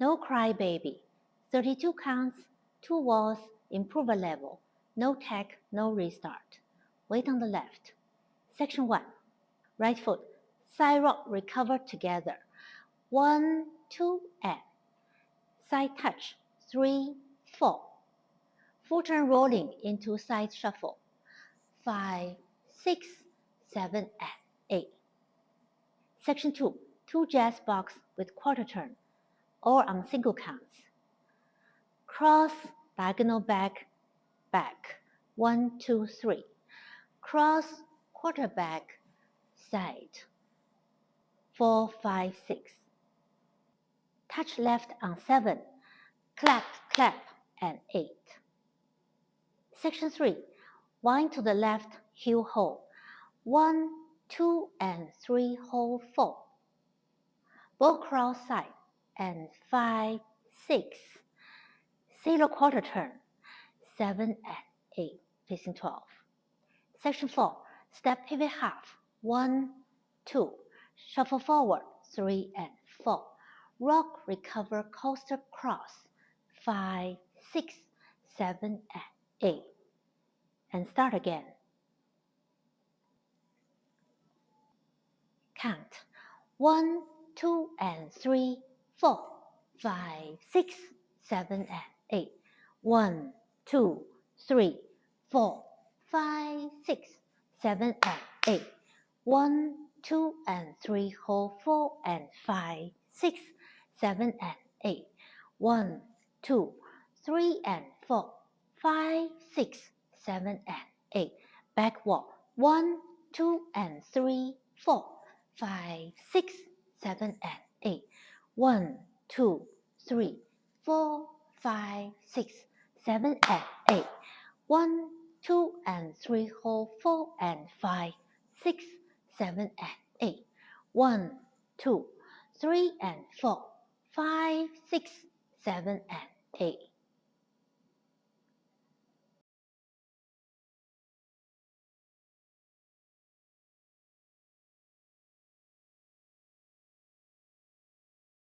No cry baby. 32 counts, 2 walls, improver level. No tech, no restart. Weight on the left. Section 1. Right foot. Side rock, recover together. 1, 2, and. Side touch. 3, 4. Full turn rolling into side shuffle. 5, 6, 7, and 8. Section 2. 2 jazz box with quarter turn, or on single counts. Cross, diagonal back, back. 1, 2, 3. Cross, quarter back, side. 4, 5, 6. Touch left on 7. Clap, clap, and 8. Section 3. Wind to the left, heel hold. 1, 2, and 3, hold 4. Both cross side, and 5, 6. Sailor quarter turn, 7 and 8, facing 12. Section 4. Step pivot half, 1, 2. Shuffle forward, 3 and 4. Rock, recover, coaster, cross, 5, 6, 7, and 8. And start again. Count. 1, 2, and 3, 4, 5, 6, 7, and 8. 1, 2, 3, 4, 5, 6, 7, and 8. 1, 2, and 3, hold 4 and 5, 6, 7, and 8. 1, 2, 3, and 4, 5, 6, 7, and 8. Back walk. 1, 2, and 3, 4, 5, 6, 7, and 8. 1, 2, 3, 4, 5, 6, 7, and 8. 1, 2, and 3, hold 4 and 5, 6, 7, and 8. 1, 2, 3, and 4, 5, 6, 7, and 8.